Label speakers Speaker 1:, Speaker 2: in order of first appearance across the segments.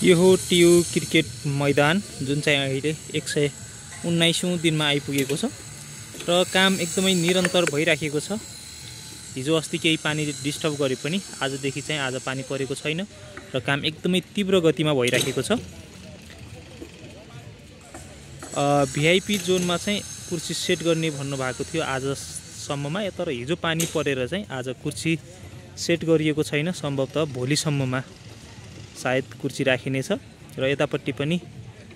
Speaker 1: यो हो TU cricket मैदान जुन चाहिँ अहिले 119औं दिनमा आइपुगेको छ र काम एकदमै निरन्तर भइराखेको छ। हिजो अस्ति केही पानी डिस्टर्ब गरे पनि आजदेखि चाहिँ आज पानी परेको छैन र काम एकदमै तीव्र गतिमा भइराखेको छ। भिआइपी जोनमा चाहिँ कुर्सी सेट गर्ने भन्नु भएको थियो आजसम्ममा, तर हिजो पानी परेर चाहिँ आज कुर्सी सेट गरिएको छैन। सम्भवतः भोलिसम्ममा सायद कुर्सी राखिनेछ र यतापट्टि पनि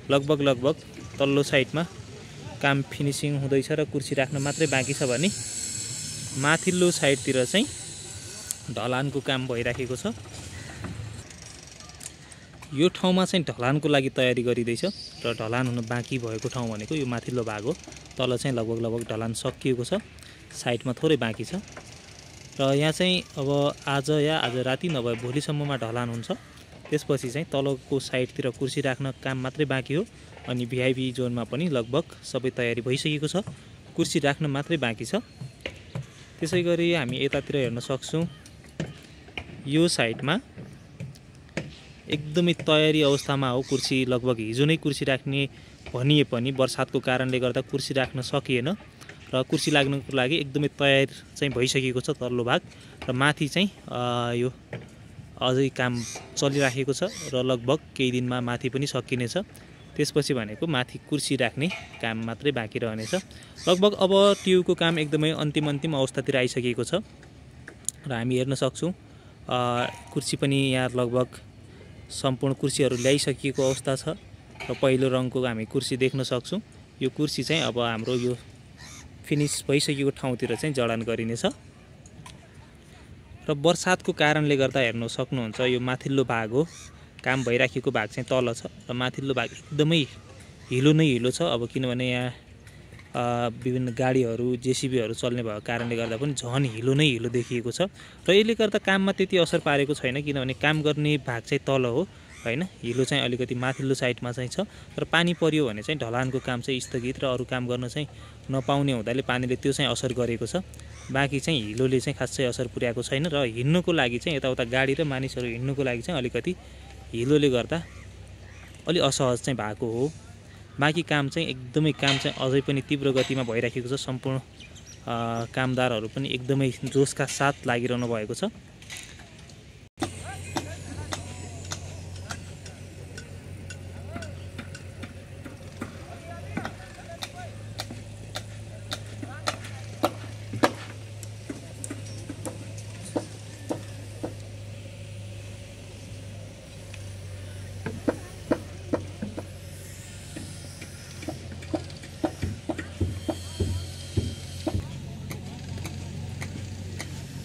Speaker 1: लगभग तल्लो साइडमा काम फिनिसिङ हुँदैछ र कुर्सी राख्न मात्रै बाँकी छ भने माथिल्लो साइडतिर चाहिँ ढलानको काम भइराखेको छ। यो ठाउँमा चाहिँ ढलानको लागि तयारी गरिँदैछ र ढलान हुन बाँकी भएको ठाउँ भनेको यो माथिल्लो भाग हो। तल चाहिँ लगभग ढलान सकिएको छ, साइडमा थोरै बाँकी छ र यहाँ चाहिँ अब आज राति नभए भोलिसम्ममा ढलान हुन्छ। त्यसपछि चाहिँ तलको साइडतिर कुर्सी राख्न काम मात्रै बाँकी हो अनि भिआइपी जोनमा पनि लगभग सबै तयारी भइसकेको छ, कुर्सी राख्न मात्रै बाँकी छ। त्यसैगरी हामी यतातिर हेर्न सक्छौं, यो साइडमा एकदमै तयारी अवस्थामा हो कुर्सी। लगभग हिजो नै कुर्सी राख्ने भनिए पनि बर्सातको कारणले गर्दा कुर्सी राख्न सकिएन र कुर्सी लाग्नको लागि एकदमै तयार चाहिँ भइसकेको छ तल्लो भाग र माथि चाहिँ यो अझै काम चलिराखेको छ र लगभग केही दिनमा माथि पनि सकिनेछ। त्यसपछि भनेको माथि कुर्सी राख्ने काम मात्रै बाँकी रहनेछ। लगभग अब टियुको काम एकदमै अन्तिम अवस्थातिर आइसकेको छ र हामी हेर्न सक्छौं कुर्सी पनि यहाँ लगभग सम्पूर्ण कुर्सीहरू ल्याइसकिएको अवस्था छ र पहिलो रङको हामी कुर्सी देख्न सक्छौं। यो कुर्सी चाहिँ अब हाम्रो यो फिनिस भइसकेको ठाउँतिर चाहिँ जडान गरिनेछ र बर्सातको कारणले गर्दा हेर्न सक्नुहुन्छ यो माथिल्लो भाग हो, काम भइराखेको भाग चाहिँ तल छ र माथिल्लो भाग एकदमै हिलो छ। अब किनभने यहाँ विभिन्न गाडीहरू जेसीबीहरू चल्ने भएको कारणले गर्दा पनि झन् हिलो देखिएको छ र यसले गर्दा काममा त्यति असर पारेको छैन, किनभने काम गर्ने भाग चाहिँ तल हो हैन, हिलो चाहिँ अलिकति माथिल्लो साइडमा चाहिँ छ र पानी पर्यो भने चाहिँ ढलानको काम चाहिँ स्थगित र अरू काम गर्न चाहिँ नपाउने हुँदाले पानीले त्यो चाहिँ असर गरेको छ। बाँकी चाहिँ हिलोले चाहिँ खासै असर पुर्याएको छैन र हिँड्नुको लागि चाहिँ यताउता गाडी र मानिसहरू हिँड्नुको लागि चाहिँ अलिकति हिलोले गर्दा अलि असहज चाहिँ भएको हो। बाँकी काम चाहिँ एकदमै अझै पनि तीव्र गतिमा भइराखेको छ। सम्पूर्ण कामदारहरू पनि एकदमै जोसका साथ लागिरहनु भएको छ।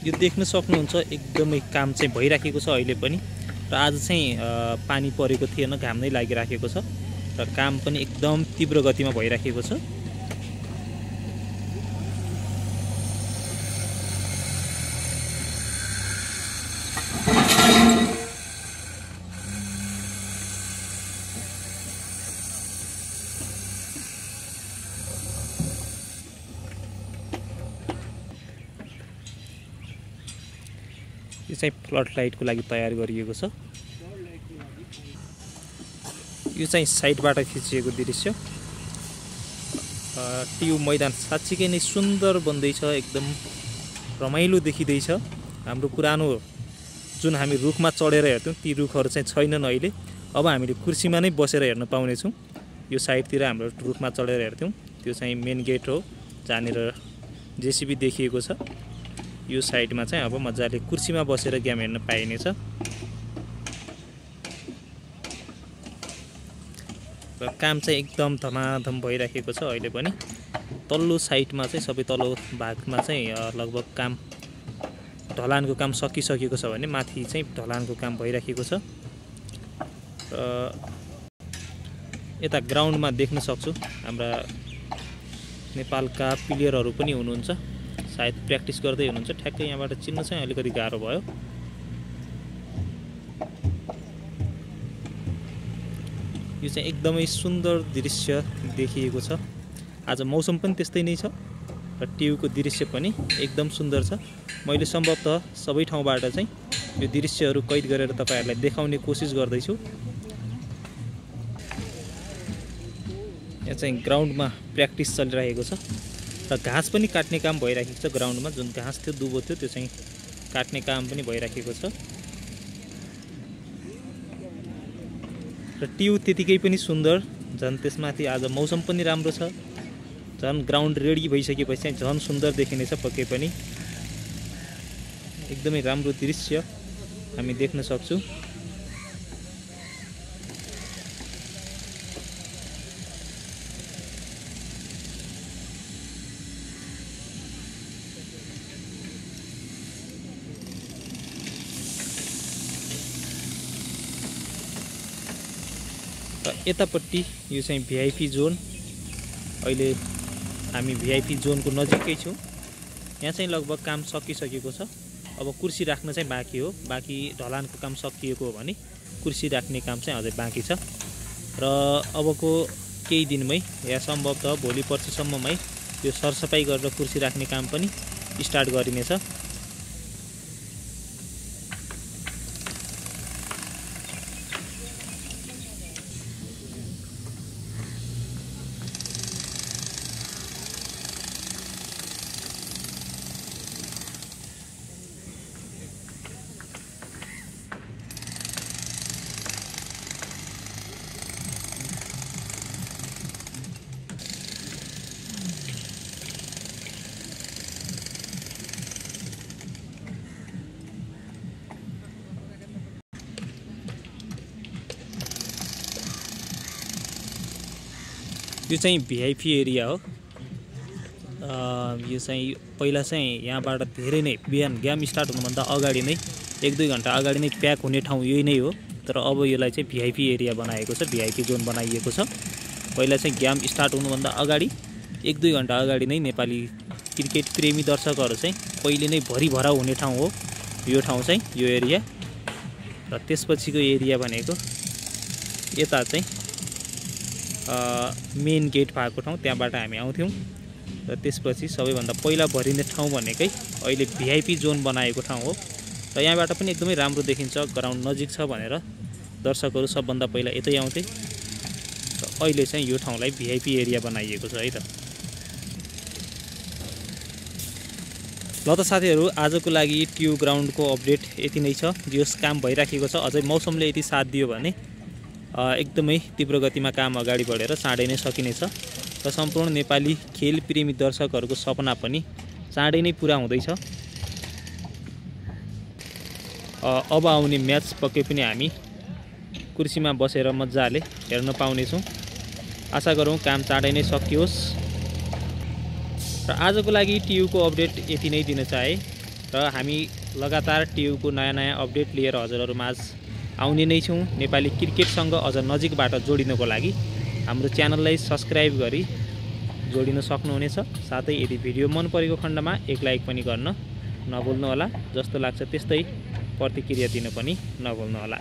Speaker 1: यो देख्न सक्नुहुन्छ एकदमै काम चाहिँ भइराखेको छ अहिले पनि र आज चाहिँ पानी परेको थिएन, घाम नै लागिराखेको छ र काम पनि एकदम तीव्र गतिमा भइराखेको छ। यो चाहिँ फ्लड लाइटको लागि तयार गरिएको छ। यो चाहिँ साइडबाट खिचिएको दृश्य। टियु मैदान साँच्चीकै नै सुन्दर बन्दैछ, एकदम रमाइलो देखिँदैछ। हाम्रो पुरानो जुन हामी रुखमा चढेर हेर्थ्यौँ ती रुखहरू चाहिँ छैनन् अहिले। अब हामीले कुर्सीमा नै बसेर हेर्न पाउनेछौँ। यो साइडतिर हाम्रो रुखमा चढेर हेर्थ्यौँ, त्यो चाहिँ मेन गेट हो जहाँनिर जेसीबी देखिएको छ। यो साइडमा चाहिँ अब मजाले कुर्सीमा बसेर गेम हेर्न पाइनेछ र काम चाहिँ एकदम धमाधम भइराखेको छ अहिले पनि। तल्लो साइडमा चाहिँ सबै तल्लो भागमा चाहिँ लगभग काम ढलानको काम सकिसकेको छ भने माथि चाहिँ ढलानको काम भइराखेको छ र यता ग्राउन्डमा देख्न सक्छु हाम्रा नेपालका प्लेयरहरू पनि हुनुहुन्छ, सायद प्र्याक्टिस गर्दै हुनुहुन्छ। ठ्याक्कै यहाँबाट चिन्न चाहिँ अलिकति गाह्रो भयो। यो चाहिँ एकदमै सुन्दर दृश्य देखिएको छ। आज मौसम पनि त्यस्तै नै छ र टियुको दृश्य पनि एकदम सुन्दर छ। मैले सम्भवतः सबै ठाउँबाट चाहिँ यो दृश्यहरू कैद गरेर तपाईहरुलाई देखाउने कोसिस गर्दैछु। यहाँ चाहिँ ग्राउन्डमा प्र्याक्टिस चलिरहेको छ र घाँस पनि काट्ने काम भइरहेको छ। ग्राउन्डमा जुन घाँस थियो दुबो थियो त्यो चाहिँ काट्ने काम पनि भइरहेको छ र ट्यु त्यतिकै पनि सुन्दर। झन् त्यसमाथि आज मौसम पनि राम्रो छ। झन् ग्राउन्ड रेडी भइसकेपछि चाहिँ झन् सुन्दर देखिनेछ। पक्कै पनि एकदमै राम्रो दृश्य हामी देख्न सक्छौँ। यतापट्टि यो चाहिँ भिआइपी जोन। अहिले हामी भिआइपी जोनको नजिकै छौँ। यहाँ चाहिँ लगभग काम सकिसकेको छ। अब कुर्सी राख्न चाहिँ बाँकी हो। बाँकी ढलानको काम सकिएको हो भने कुर्सी राख्ने काम चाहिँ अझै बाँकी छ र अबको केही दिनमै या सम्भवतः भोलि पर्सिसम्ममै यो सरसफाइ गरेर कुर्सी राख्ने काम पनि स्टार्ट गरिनेछ। यो चाहिँ भिआइपी एरिया हो। यो चाहिँ पहिला चाहिँ यहाँबाट धेरै नै बिहान गेम स्टार्ट हुनुभन्दा अगाडि नै 1-2 घन्टा अगाडि नै प्याक हुने ठाउँ यही नै हो। तर अब यसलाई चाहिँ भिआइपी एरिया बनाएको छ, भिआइपी जोन बनाइएको छ। पहिला चाहिँ गेम स्टार्ट हुनुभन्दा अगाडि 1-2 घन्टा अगाडि नै नेपाली क्रिकेट प्रेमी दर्शकहरू चाहिँ पहिले नै भरिभरा हुने ठाउँ हो यो ठाउँ चाहिँ, यो एरिया। र त्यसपछिको एरिया भनेको यता चाहिँ मेन गेट भएको ठाउँ, त्यहाँबाट हामी आउँथ्यौँ। र त्यसपछि सबैभन्दा पहिला भरिने ठाउँ भनेकै अहिले भिआइपी जोन बनाएको ठाउँ हो। र यहाँबाट पनि एकदमै राम्रो देखिन्छ। ग्राउन्ड नजिक छ भनेर दर्शकहरू सबभन्दा पहिला यतै आउँथे। र अहिले चाहिँ यो ठाउँलाई भिआइपी एरिया बनाइएको छ है त। ल त साथीहरू, आजको लागि ट्यु ग्राउन्डको अपडेट यति नै छ। जस काम भइराखेको छ, अझै मौसमले यति साथ दियो भने एकदमै तीव्र गतिमा काम अगाडि बढेर चाँडै नै सकिनेछ। र सम्पूर्ण नेपाली खेल प्रेमी दर्शकहरूको सपना पनि चाँडै नै पुरा हुँदैछ। अब आउने म्याच पक्कै पनि हामी कुर्सीमा बसेर मजाले हेर्न पाउनेछौँ। आशा गरौँ काम चाँडै नै सकियोस्। र आजको लागि ट्युको अपडेट यति नै दिन चाहे। र हामी लगातार ट्युको नयाँ अपडेट लिएर हजुरहरू माझ आउने नै छौँ। नेपाली क्रिकेटसँग अझ नजिकबाट जोडिनको लागि हाम्रो च्यानललाई सब्सक्राइब गरी जोडिन सक्नुहुनेछ। साथै यदि भिडियो मन परेको खण्डमा एक लाइक पनि गर्न नभुल्नुहोला। जस्तो लाग्छ त्यस्तै प्रतिक्रिया दिन पनि नभुल्नुहोला।